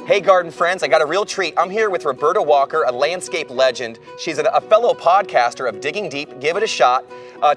Hey garden friends, I got a real treat. I'm here with Roberta Walker, a landscape legend. She's a fellow podcaster of Digging Deep. Give it a shot.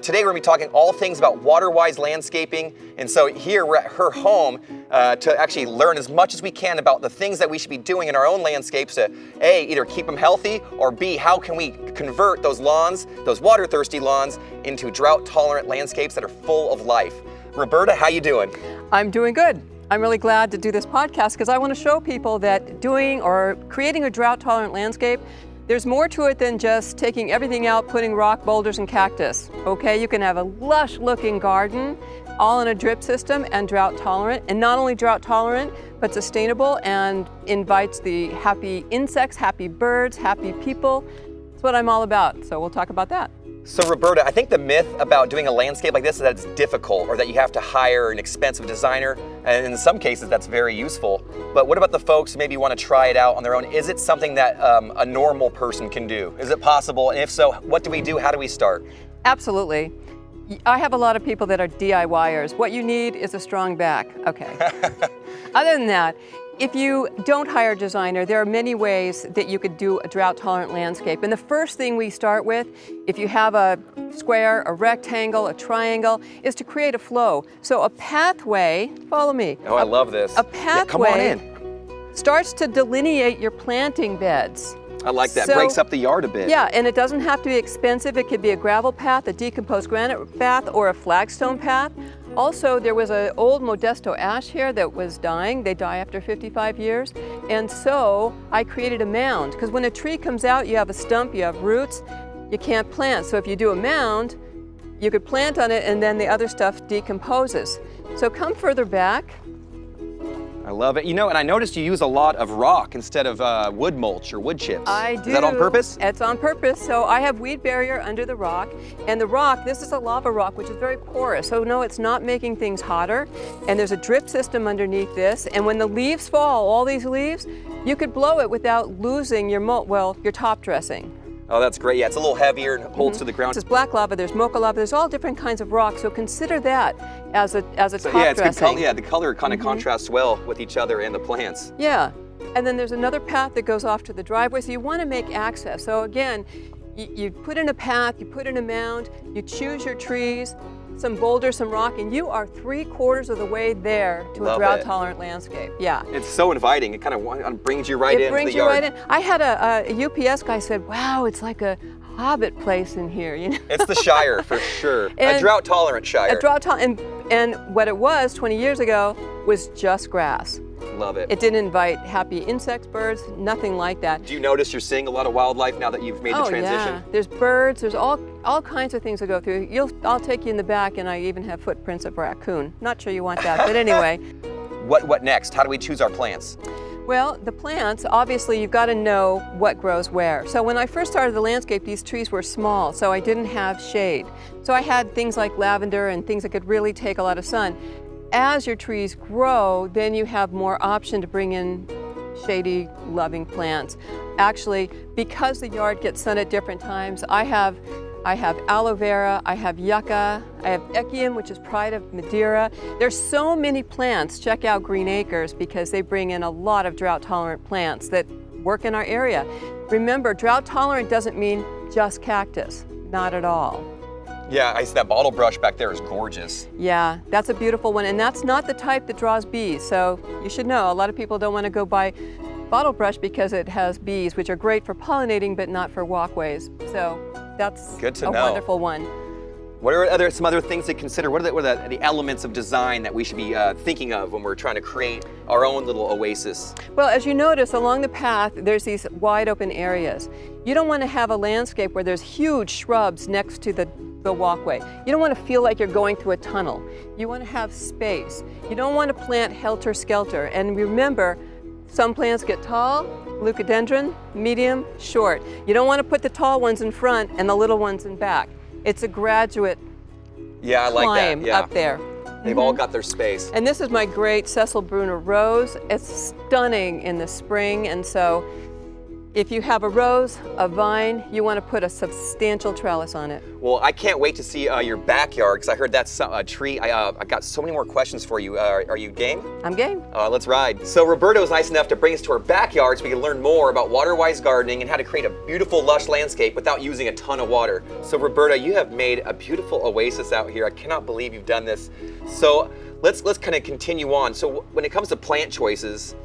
Today we're going to be talking all things about Waterwise landscaping. And so here we're at her home to actually learn as much as we can about the things that we should be doing in our own landscapes to A, either keep them healthy, or B, how can we convert those lawns, those water-thirsty lawns, into drought-tolerant landscapes that are full of life. Roberta, how you doing? I'm doing good. I'm really glad to do this podcast because I want to show people that doing or creating a drought-tolerant landscape, there's more to it than just taking everything out, putting rock, boulders, and cactus. Okay, you can have a lush-looking garden, all in a drip system and drought-tolerant, and not only drought-tolerant, but sustainable and invites the happy insects, happy birds, happy people. That's what I'm all about, so we'll talk about that. So Roberta, I think the myth about doing a landscape like this is that it's difficult or that you have to hire an expensive designer, and in some cases that's very useful. But what about the folks who maybe want to try it out on their own? Is it something that a normal person can do? Is it possible? And if so, what do we do? How do we start? Absolutely. I have a lot of people that are DIYers. What you need is a strong back. Okay. Other than that, if you don't hire a designer, there are many ways that you could do a drought-tolerant landscape. And the first thing we start with, if you have a square, a rectangle, a triangle, is to create a flow. So a pathway, follow me. Oh, I love this. A pathway come on in. Starts to delineate your planting beds. I like that. So, breaks up the yard a bit. Yeah, and it doesn't have to be expensive. It could be a gravel path, a decomposed granite path, or a flagstone path. Also, there was an old Modesto ash here that was dying. They die after 55 years. And so I created a mound, because when a tree comes out, you have a stump, you have roots, you can't plant. So if you do a mound, you could plant on it and then the other stuff decomposes. So come further back. I love it. You know, and I noticed you use a lot of rock instead of wood mulch or wood chips. I do. Is that on purpose? It's on purpose. So I have weed barrier under the rock, and the rock, this is a lava rock, which is very porous. So no, it's not making things hotter. And there's a drip system underneath this. And when the leaves fall, all these leaves, you could blow it without losing your your top dressing. Oh, that's great. Yeah, it's a little heavier and holds to the ground. There's black lava, there's mocha lava, there's all different kinds of rocks. So consider that as a top yeah, it's dressing. good color. Yeah, the color kind of contrasts well with each other and the plants. Yeah, and then there's another path that goes off to the driveway. So you want to make access. So again, you put in a path, you put in a mound, you choose your trees, some boulders, some rock, and you are 3/4 of the way there to a drought-tolerant landscape. Yeah. It's so inviting. It kind of brings you right into the yard. It brings you right in. I had a UPS guy said, "Wow, it's like a Hobbit place in here." You know. It's the Shire for sure. A drought-tolerant Shire. A drought-tolerant, and what it was 20 years ago was just grass. Love it. It didn't invite happy insects, birds, nothing like that. Do you notice you're seeing a lot of wildlife now that you've made the transition? Yeah. There's birds, there's all kinds of things to go through. I'll take you in the back, and I even have footprints of raccoon. Not sure you want that, but anyway. What next? How do we choose our plants? Well, the plants, obviously you've got to know what grows where. So when I first started the landscape, these trees were small, so I didn't have shade. So I had things like lavender and things that could really take a lot of sun. As your trees grow, then you have more option to bring in shady, loving plants. Actually, because the yard gets sun at different times, I have aloe vera, I have yucca, I have echium, which is pride of Madeira. There's so many plants. Check out Green Acres because they bring in a lot of drought-tolerant plants that work in our area. Remember, drought-tolerant doesn't mean just cactus, not at all. Yeah, I see that bottle brush back there is gorgeous. Yeah, that's a beautiful one, and that's not the type that draws bees. So you should know, a lot of people don't want to go buy bottle brush because it has bees, which are great for pollinating, but not for walkways. So that's good to a know. Wonderful one. What are some other things to consider? What are the elements of design that we should be thinking of when we're trying to create our own little oasis? Well, as you notice, along the path, there's these wide open areas. You don't want to have a landscape where there's huge shrubs next to the walkway. You don't want to feel like you're going through a tunnel. You want to have space. You don't want to plant helter-skelter. And remember, some plants get tall, leucadendron, medium, short. You don't want to put the tall ones in front and the little ones in back. It's a graduate climb up there. They've all got their space. And this is my great Cecil Brunner rose. It's stunning in the spring, and so If you have a rose, a vine, you want to put a substantial trellis on it. Well, I can't wait to see your backyard because I heard that's a tree. I got so many more questions for you. Are you game? I'm game. Let's ride. So Roberta was nice enough to bring us to our backyard so we can learn more about Waterwise gardening and how to create a beautiful, lush landscape without using a ton of water. So Roberta, you have made a beautiful oasis out here. I cannot believe you've done this. So let's kind of continue on. So when it comes to plant choices,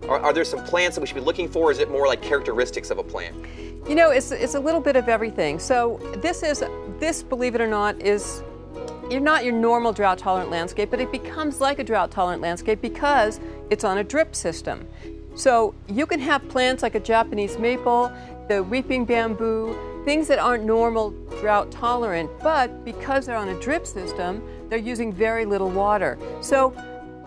are there some plants that we should be looking for, or is it more like characteristics of a plant? You know, it's a little bit of everything. So this, believe it or not, you're not your normal drought-tolerant landscape, but it becomes like a drought-tolerant landscape because it's on a drip system. So you can have plants like a Japanese maple, the weeping bamboo, things that aren't normal drought-tolerant, but because they're on a drip system, they're using very little water. So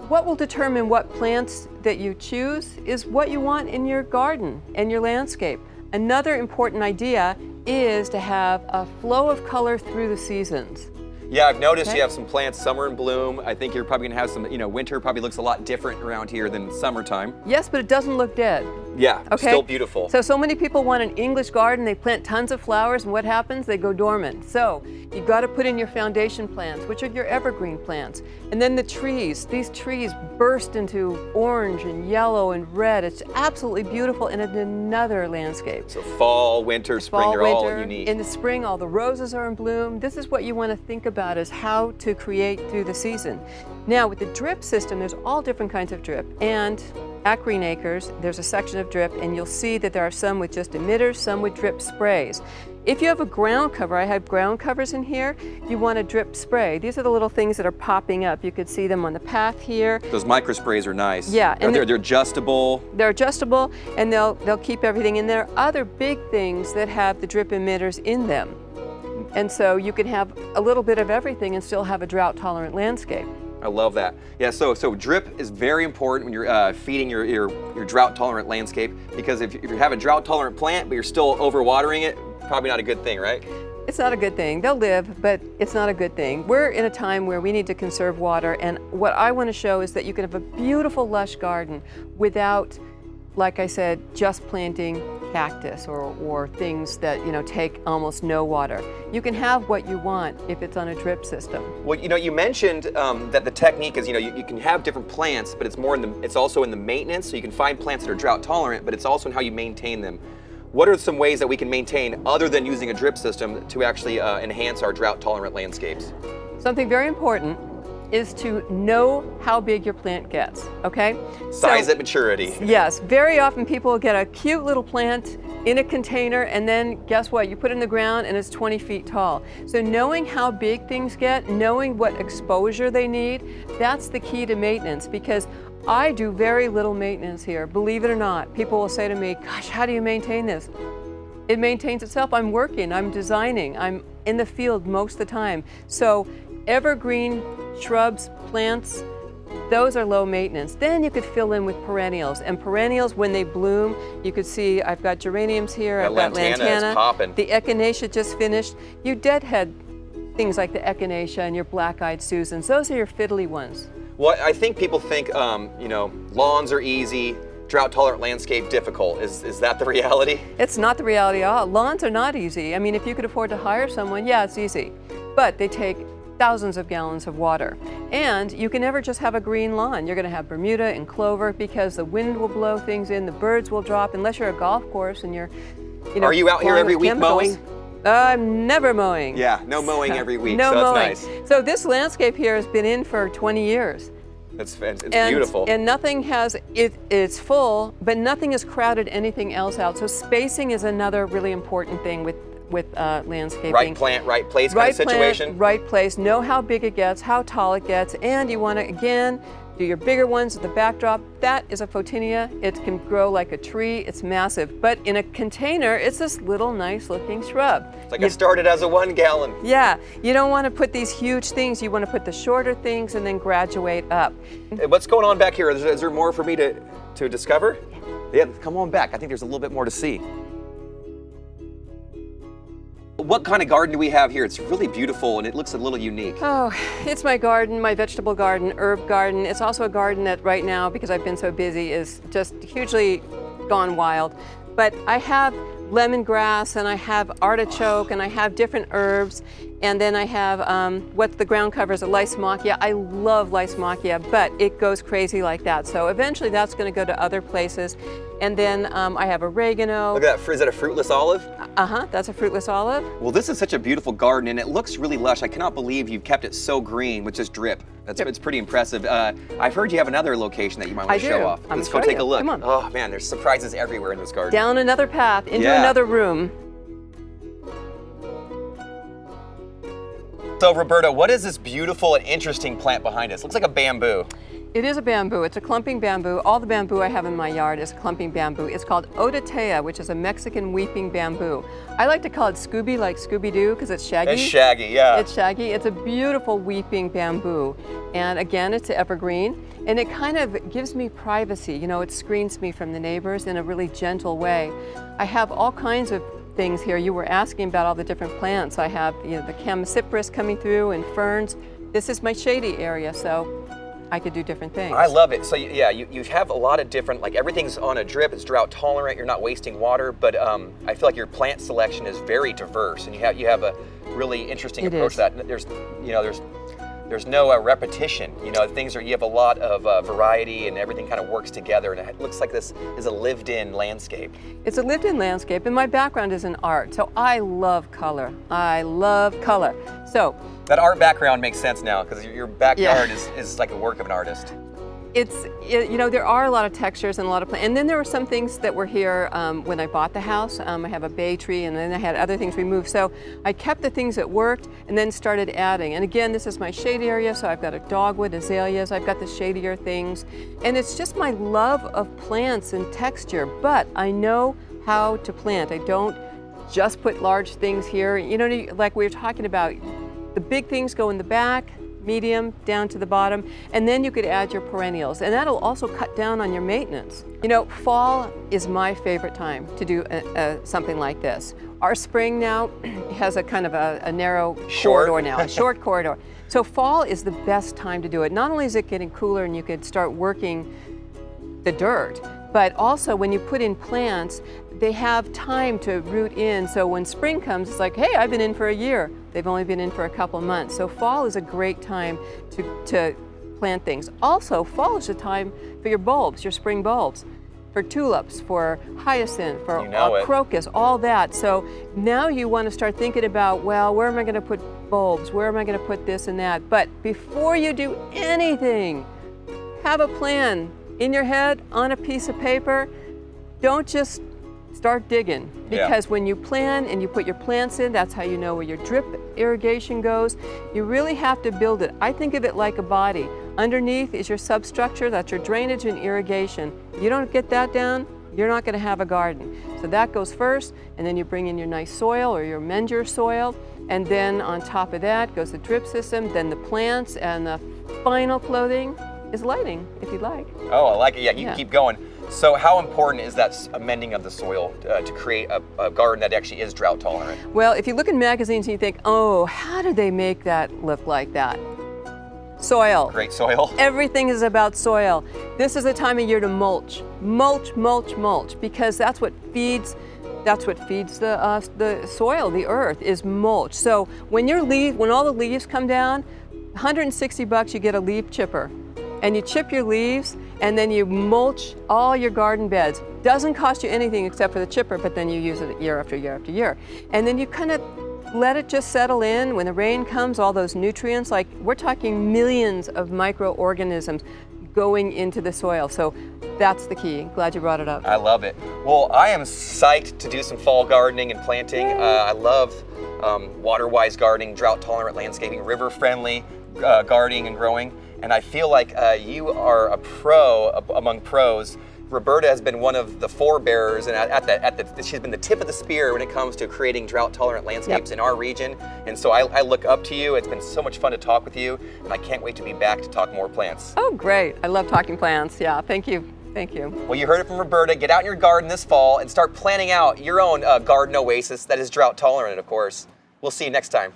what will determine what plants that you choose is what you want in your garden and your landscape. Another important idea is to have a flow of color through the seasons. Yeah, I've noticed you have some plants, summer in bloom. I think you're probably gonna have some, winter probably looks a lot different around here than summertime. Yes, but it doesn't look dead. Yeah, Okay? still beautiful. So many people want an English garden, they plant tons of flowers, and what happens? They go dormant. So you've got to put in your foundation plants, which are your evergreen plants. And then the trees. These trees burst into orange and yellow and red. It's absolutely beautiful in another landscape. So fall, winter, spring, they're all unique. In the spring, all the roses are in bloom. This is what you want to think about, is how to create through the season. Now, with the drip system, there's all different kinds of drip. And at Green Acres, there's a section of drip, and you'll see that there are some with just emitters, some with drip sprays. If you have a ground cover, I have ground covers in here, you want a drip spray. These are the little things that are popping up. You could see them on the path here. Those micro sprays are nice. Yeah, and they're adjustable. They're adjustable, and they'll keep everything in there. Other big things that have the drip emitters in them. And so you can have a little bit of everything and still have a drought-tolerant landscape. I love that. Yeah, so drip is very important when you're feeding your drought-tolerant landscape, because if you have a drought-tolerant plant but you're still overwatering it, probably not a good thing, right? It's not a good thing. They'll live, but it's not a good thing. We're in a time where we need to conserve water, and what I want to show is that you can have a beautiful, lush garden without, like I said, just planting cactus or things that take almost no water. You can have what you want if it's on a drip system. Well, you mentioned that the technique is, you can have different plants, but it's also in the maintenance. So you can find plants that are drought tolerant, but it's also in how you maintain them. What are some ways that we can maintain, other than using a drip system, to actually enhance our drought tolerant landscapes? Something very important is to know how big your plant gets, okay? Size at maturity. Yes, very often people will get a cute little plant in a container, and then guess what? You put it in the ground and it's 20 feet tall. So knowing how big things get, knowing what exposure they need, that's the key to maintenance, because I do very little maintenance here, believe it or not. People will say to me, gosh, how do you maintain this? It maintains itself. I'm working, I'm designing, I'm in the field most of the time. So evergreen shrubs, plants, those are low maintenance. Then you could fill in with perennials, and perennials, when they bloom, you could see I've got geraniums here, I've got lantana. Is popping. The echinacea just finished. You deadhead things like the echinacea and your black-eyed Susans. Those are your fiddly ones. Well, I think people think, lawns are easy, drought-tolerant landscape difficult. Is that the reality? It's not the reality at all. Lawns are not easy. I mean, if you could afford to hire someone, yeah, it's easy. But they take thousands of gallons of water. And you can never just have a green lawn. You're going to have Bermuda and clover, because the wind will blow things in, the birds will drop, unless you're a golf course and you're, Are you out here every week chemicals. mowing? I'm never mowing. Yeah, no mowing every week, no so mowing. that's nice. So this landscape here has been in for 20 years. It's beautiful. And nothing has, it's full, but nothing has crowded anything else out. So spacing is another really important thing with landscaping. Right plant, right place kind of situation. Plant, right place. Know how big it gets, how tall it gets, and you want to, again, do your bigger ones at the backdrop. That is a photinia. It can grow like a tree. It's massive. But in a container, it's this little nice looking shrub. It's like I started as a 1 gallon. Yeah, you don't want to put these huge things. You want to put the shorter things and then graduate up. What's going on back here? Is there more for me to discover? Yeah, come on back. I think there's a little bit more to see. What kind of garden do we have here? It's really beautiful and it looks a little unique. Oh, it's my garden, my vegetable garden, herb garden. It's also a garden that right now, because I've been so busy, is just hugely gone wild. But I have lemongrass, and I have artichoke, and I have different herbs, and then I have what the ground cover is, a lysmachia. I love lysmachia, but it goes crazy like that. So eventually that's going to go to other places. And then I have oregano. Look at that, is that a fruitless olive? That's a fruitless olive. Well, this is such a beautiful garden, and it looks really lush. I cannot believe you've kept it so green with just drip. It's pretty impressive. I've heard you have another location that you might want to show off. Let's go take a look. Come on. Oh man, there's surprises everywhere in this garden. Down another path, into another room. So Roberta, what is this beautiful and interesting plant behind us? Looks like a bamboo. It is a bamboo. It's a clumping bamboo. All the bamboo I have in my yard is clumping bamboo. It's called Odotea, which is a Mexican weeping bamboo. I like to call it Scooby, like Scooby-Doo, because it's shaggy. It's shaggy, yeah. It's shaggy. It's a beautiful weeping bamboo. And again, it's evergreen. And it kind of gives me privacy. You know, it screens me from the neighbors in a really gentle way. I have all kinds of things here. You were asking about all the different plants. I have, you know, the chamaecyparis coming through and ferns. This is my shady area, so I could do different things. I love it. So yeah, you have a lot of different, like everything's on a drip, it's drought tolerant, you're not wasting water, but I feel like your plant selection is very diverse, and you have a really interesting approach to that. There's no repetition. You know, you have a lot of variety, and everything kind of works together, and it looks like this is a lived-in landscape. It's a lived-in landscape, and my background is in art, so I love color. I love color. So that art background makes sense now, because your backyard is like a work of an artist. You know, there are a lot of textures and a lot of plants. And then there were some things that were here when I bought the house. I have a bay tree, and then I had other things removed. So I kept the things that worked and then started adding. And again, this is my shade area, so I've got a dogwood, azaleas, I've got the shadier things. And it's just my love of plants and texture, but I know how to plant. I don't just put large things here. You know, like we were talking about, the big things go in the back, medium, down to the bottom, and then you could add your perennials, and that'll also cut down on your maintenance. You know, fall is my favorite time to do something like this. Our spring now has a kind of a narrow corridor now, a short corridor. So fall is the best time to do it. Not only is it getting cooler and you could start working the dirt, but also when you put in plants, they have time to root in. So when spring comes, it's like, hey, I've been in for a year. They've only been in for a couple of months. So fall is a great time to plant things. Also, fall is the time for your bulbs, your spring bulbs, for tulips, for hyacinth, for crocus, all that. So now you want to start thinking about, well, where am I going to put bulbs? Where am I going to put this and that? But before you do anything, have a plan in your head, on a piece of paper. Don't just start digging, because when you plan and you put your plants in, that's how you know where your drip irrigation goes. You really have to build it. I think of it like a body. Underneath is your substructure, that's your drainage and irrigation. You don't get that down, you're not going to have a garden. So that goes first, and then you bring in your nice soil or your menger soil, and then on top of that goes the drip system, then the plants, and the final clothing is lighting, if you'd like. Oh, I like it. Yeah, you can keep going. So how important is that amending of the soil to create a garden that actually is drought tolerant? Well, if you look in magazines and you think, oh, how did they make that look like that? Soil. Great soil. Everything is about soil. This is the time of year to mulch. Mulch, mulch, mulch, because that's what feeds the soil, the earth, is mulch. So when all the leaves come down, $160 you get a leaf chipper. And you chip your leaves, and then you mulch all your garden beds. Doesn't cost you anything except for the chipper, but then you use it year after year after year. And then you kind of let it just settle in. When the rain comes, all those nutrients, like we're talking millions of microorganisms going into the soil. So that's the key. Glad you brought it up. I love it. Well, I am psyched to do some fall gardening and planting. I love Waterwise gardening, drought tolerant landscaping, river friendly gardening and growing. And I feel like you are a pro among pros. Roberta has been one of the forebearers, and she's been the tip of the spear when it comes to creating drought-tolerant landscapes in our region. And so I look up to you. It's been so much fun to talk with you, and I can't wait to be back to talk more plants. Oh, great. I love talking plants. Yeah, thank you. Thank you. Well, you heard it from Roberta. Get out in your garden this fall and start planning out your own garden oasis that is drought-tolerant, of course. We'll see you next time.